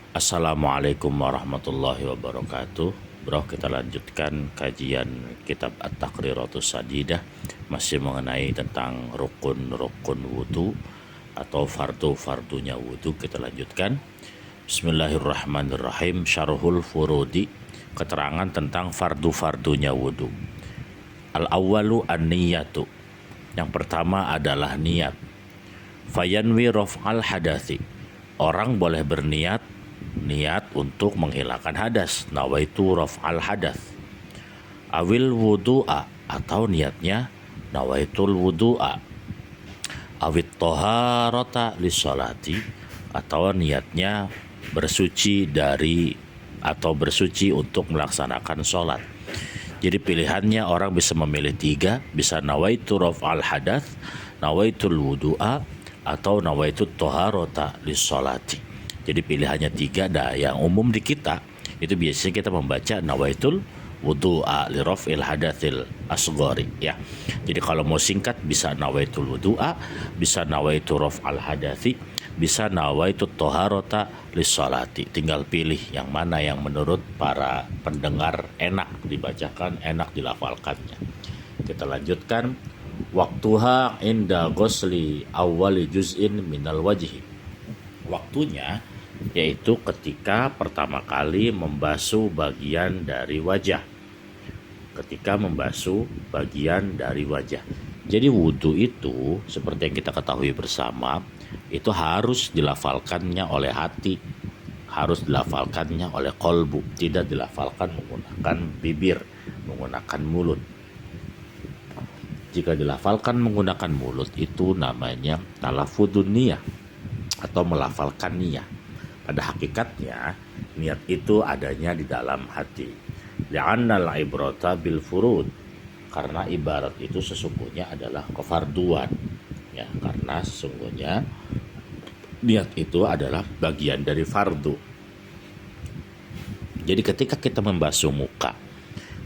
Assalamualaikum warahmatullahi wabarakatuh. Bro, kita lanjutkan kajian kitab At-Taqriratus Sadidah, masih mengenai tentang rukun-rukun wudu atau fardu-fardunya wudu. Kita lanjutkan. Bismillahirrahmanirrahim. Syarhul furudi, keterangan tentang fardu-fardunya wudu. Al-awwalu an-niyatu, yang pertama adalah niat. Fayanwi raf'al hadathi, orang boleh berniat untuk menghilangkan hadas, nawaitu raf'al hadas. Awil wudu'a, atau niatnya nawaitul wudu'a. Awit toharota lissolati, atau niatnya bersuci untuk melaksanakan sholat. Jadi pilihannya orang bisa memilih tiga, bisa nawaitu raf'al hadas, nawaitul wudu'a, atau nawaitu toharota lissolati. Jadi pilihannya tiga. Yang umum di kita itu biasanya kita membaca nawaitul wudu'a li raf'il hadatsil asghari, ya. Jadi kalau mau singkat bisa nawaitul wudu'a, bisa nawaitu raf'al hadathi, bisa nawaitu toharota lissolati. Tinggal pilih yang mana yang menurut para pendengar enak dibacakan, enak dilafalkannya. Kita lanjutkan. Waktuha inda ghusli awwali juz'in minal wajhi. Waktunya yaitu ketika pertama kali membasuh bagian dari wajah. Jadi wudhu itu seperti yang kita ketahui bersama, itu harus dilafalkannya oleh hati, harus dilafalkannya oleh kolbu, tidak dilafalkan menggunakan bibir, menggunakan mulut. Jika dilafalkan menggunakan mulut itu namanya talafudun niyah atau melafalkan niyah. Pada hakikatnya niat itu adanya di dalam hati. Li'annal ibrata bil furud, karena ibarat itu sesungguhnya adalah kefarduan, ya, karena sesungguhnya niat itu adalah bagian dari fardu. Jadi ketika kita membasuh muka,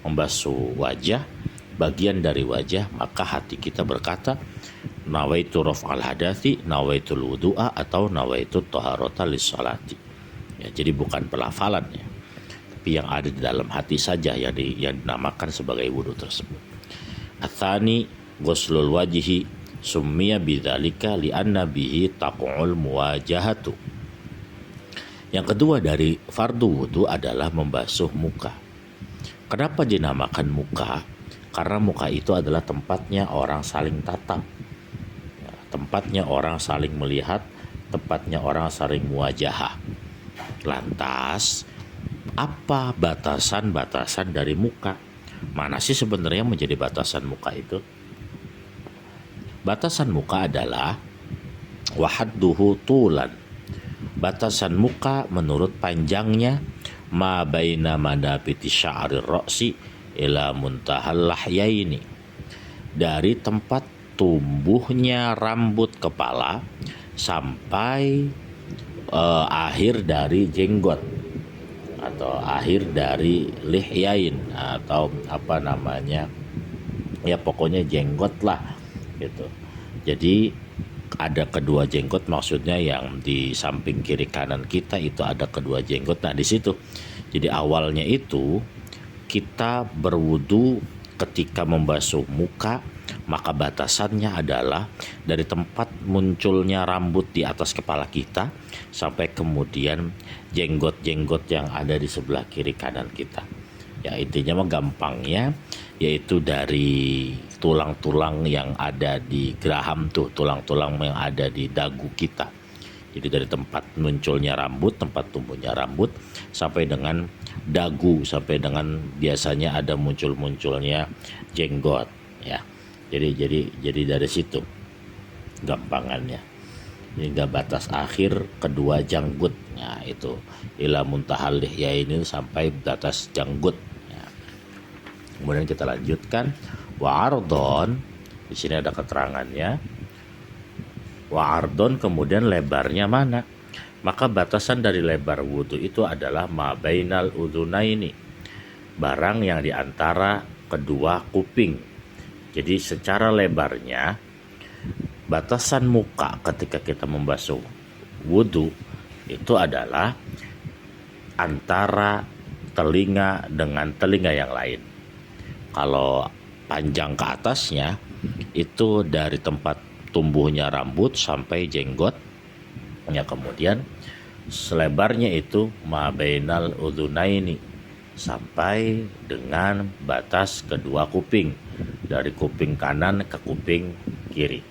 membasuh wajah, bagian dari wajah, maka hati kita berkata nawaitu raf'al hadathi, nawaitul wudu'a, atau nawaitu toharota lissolati, ya. Jadi bukan pelafalannya, tapi yang ada di dalam hati saja yang dinamakan sebagai wudu tersebut. Atsani ghuslul wajhi summiya bidzalika li'anna bihi taq'ul muwajahatu. Yang kedua dari fardu wudu adalah membasuh muka. Kenapa dinamakan muka? Karena muka itu adalah tempatnya orang saling tatap, tempatnya orang saling melihat, tempatnya orang saling muwajahah. Lantas, apa batasan-batasan dari muka? Mana sih sebenarnya menjadi batasan muka itu? Batasan muka adalah wahadduhu tulan. Batasan muka menurut panjangnya ma baina madabiti sya'rir ra'si ila muntahal lahyaini, dari tempat tumbuhnya rambut kepala sampai akhir dari jenggot, atau akhir dari lihyain, atau apa namanya, ya pokoknya jenggot lah gitu. Jadi ada kedua jenggot, maksudnya yang di samping kiri kanan kita itu ada kedua jenggot. Nah di situ, jadi awalnya itu kita berwudu ketika membasuh muka, maka batasannya adalah dari tempat munculnya rambut di atas kepala kita sampai kemudian jenggot-jenggot yang ada di sebelah kiri kanan kita. Ya intinya mah gampangnya yaitu dari tulang-tulang yang ada di geraham tuh, tulang-tulang yang ada di dagu kita. Jadi dari tempat munculnya rambut, tempat tumbuhnya rambut, sampai dengan dagu, sampai dengan biasanya ada muncul-munculnya jenggot, ya. Jadi dari situ gampangannya. Hingga batas akhir kedua janggut, nah itu ila muntahal lihya ini sampai batas janggut, ya. Kemudian kita lanjutkan wa ardon, di sini ada keterangannya. Wa ardon, kemudian lebarnya mana? Maka batasan dari lebar wudu itu adalah ma bainal udhunaini, barang yang diantara kedua kuping. Jadi secara lebarnya batasan muka ketika kita membasuh wudu itu adalah antara telinga dengan telinga yang lain. Kalau panjang ke atasnya itu dari tempat tumbuhnya rambut sampai jenggot, ya, kemudian selebarnya itu ma bainal udhunaini, sampai dengan batas kedua kuping, dari kuping kanan ke kuping kiri,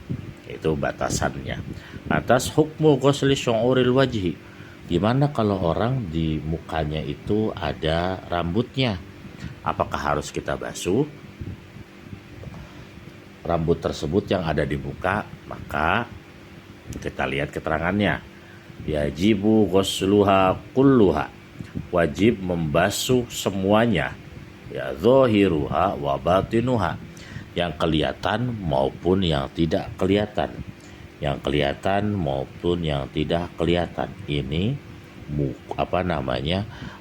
itu batasannya. Atas hukmu ghusli syu'uril wajhi, gimana kalau orang di mukanya itu ada rambutnya, apakah harus kita basuh rambut tersebut yang ada di muka? Maka kita lihat keterangannya. Yajibu ghusluha kulluha, wajib membasuh semuanya, ya, zahiruha wa batinuha, yang kelihatan maupun yang tidak kelihatan, yang kelihatan maupun yang tidak kelihatan. Ini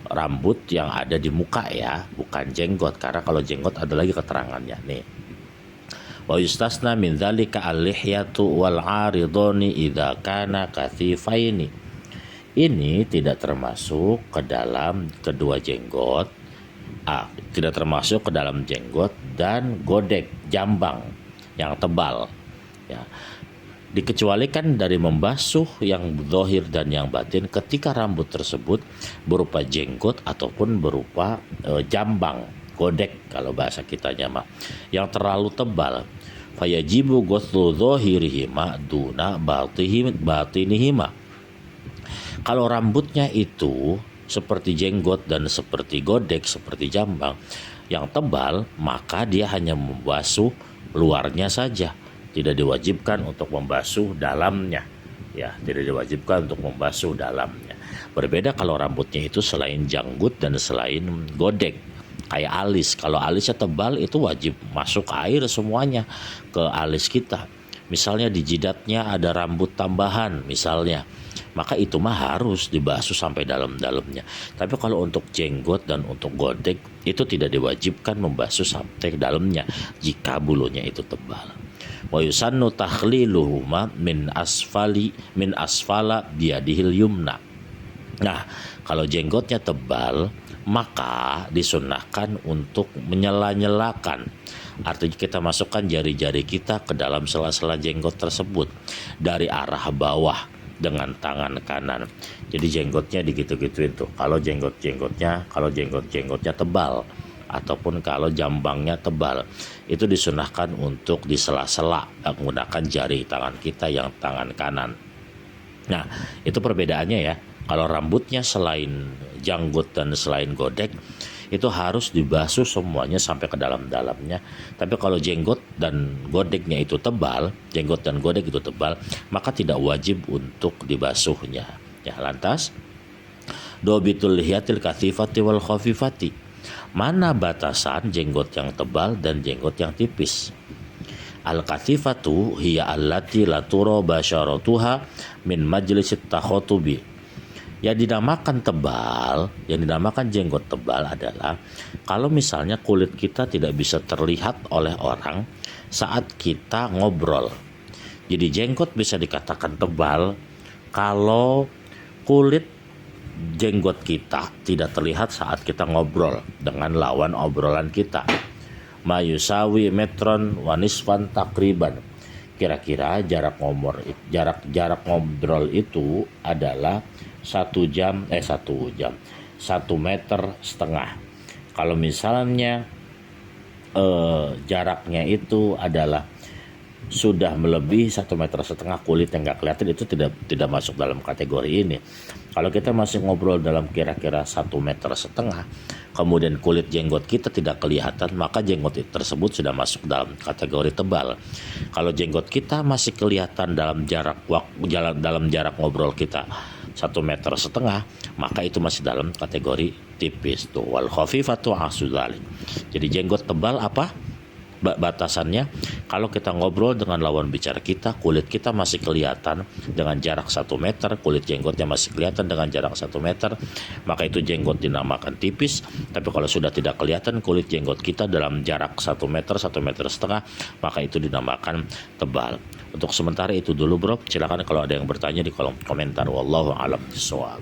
rambut yang ada di muka, ya, bukan jenggot, karena kalau jenggot ada lagi keterangannya nih. Wa yustasna min dzalika al-lihyatu wal 'aridani idza kana kathifaini. Ini tidak termasuk ke dalam kedua jenggot, tidak termasuk ke dalam jenggot dan godek jambang yang tebal, ya. Dikecualikan dari membasuh yang zahir dan yang batin ketika rambut tersebut berupa jenggot ataupun berupa jambang, godek kalau bahasa kitanya mah, yang terlalu tebal. Fayajibu ghuslu zahirihima duna batinihima. Kalau rambutnya itu seperti jenggot dan seperti godek, seperti jambang yang tebal, maka dia hanya membasuh luarnya saja, tidak diwajibkan untuk membasuh dalamnya, ya, tidak diwajibkan untuk membasuh dalamnya. Berbeda kalau rambutnya itu selain janggut dan selain godek, kayak alis. Kalau alisnya tebal itu wajib masuk air semuanya ke alis kita. Misalnya di jidatnya ada rambut tambahan misalnya, maka itu mah harus dibasuh sampai dalam-dalamnya. Tapi kalau untuk jenggot dan untuk godek itu tidak diwajibkan membasuh sampai dalamnya jika bulunya itu tebal. Wa yusannu takhliluhuma min asfala biyadihil yumna. Nah, kalau jenggotnya tebal, maka disunahkan untuk menyela-nyelakan. Artinya kita masukkan jari-jari kita ke dalam sela-sela jenggot tersebut dari arah bawah dengan tangan kanan. Jadi jenggotnya digitu-gituin tuh. Kalau jenggot-jenggotnya tebal ataupun kalau jambangnya tebal, itu disunahkan untuk disela-sela menggunakan jari tangan kita yang tangan kanan. Nah, itu perbedaannya, ya. Kalau rambutnya selain janggut dan selain godek itu harus dibasuh semuanya sampai ke dalam-dalamnya. Tapi kalau jenggot dan godeknya itu tebal, maka tidak wajib untuk dibasuhnya. Ya, lantas dobitul lihatil kathifati wal khafifati. Mana batasan jenggot yang tebal dan jenggot yang tipis? Al-kathifatu hiya allati la tura basyaratuha min majlisit takhutubi. Yang dinamakan jenggot tebal adalah kalau misalnya kulit kita tidak bisa terlihat oleh orang saat kita ngobrol. Jadi jenggot bisa dikatakan tebal kalau kulit jenggot kita tidak terlihat saat kita ngobrol dengan lawan obrolan kita. Mayusawi metron wanisfan takriban. Kira-kira jarak ngobrol itu adalah 1 meter setengah. Kalau misalnya jaraknya itu adalah sudah melebihi 1,5 meter kulit yang nggak kelihatan, itu tidak masuk dalam kategori ini. Kalau kita masih ngobrol dalam kira-kira 1,5 meter, kemudian kulit jenggot kita tidak kelihatan, maka jenggot tersebut sudah masuk dalam kategori tebal. Kalau jenggot kita masih kelihatan dalam jarak ngobrol kita 1,5 meter, maka itu masih dalam kategori tipis tuh. Wal khafifatu asudali. Jadi jenggot tebal apa batasannya? Kalau kita ngobrol dengan lawan bicara kita, kulit kita masih kelihatan dengan jarak 1 meter, kulit jenggotnya masih kelihatan dengan jarak 1 meter, maka itu jenggot dinamakan tipis. Tapi kalau sudah tidak kelihatan kulit jenggot kita dalam jarak 1 meter, 1,5 meter, maka itu dinamakan tebal. Untuk sementara itu dulu, bro. Silakan kalau ada yang bertanya di kolom komentar. Wallahu a'lam bishawab.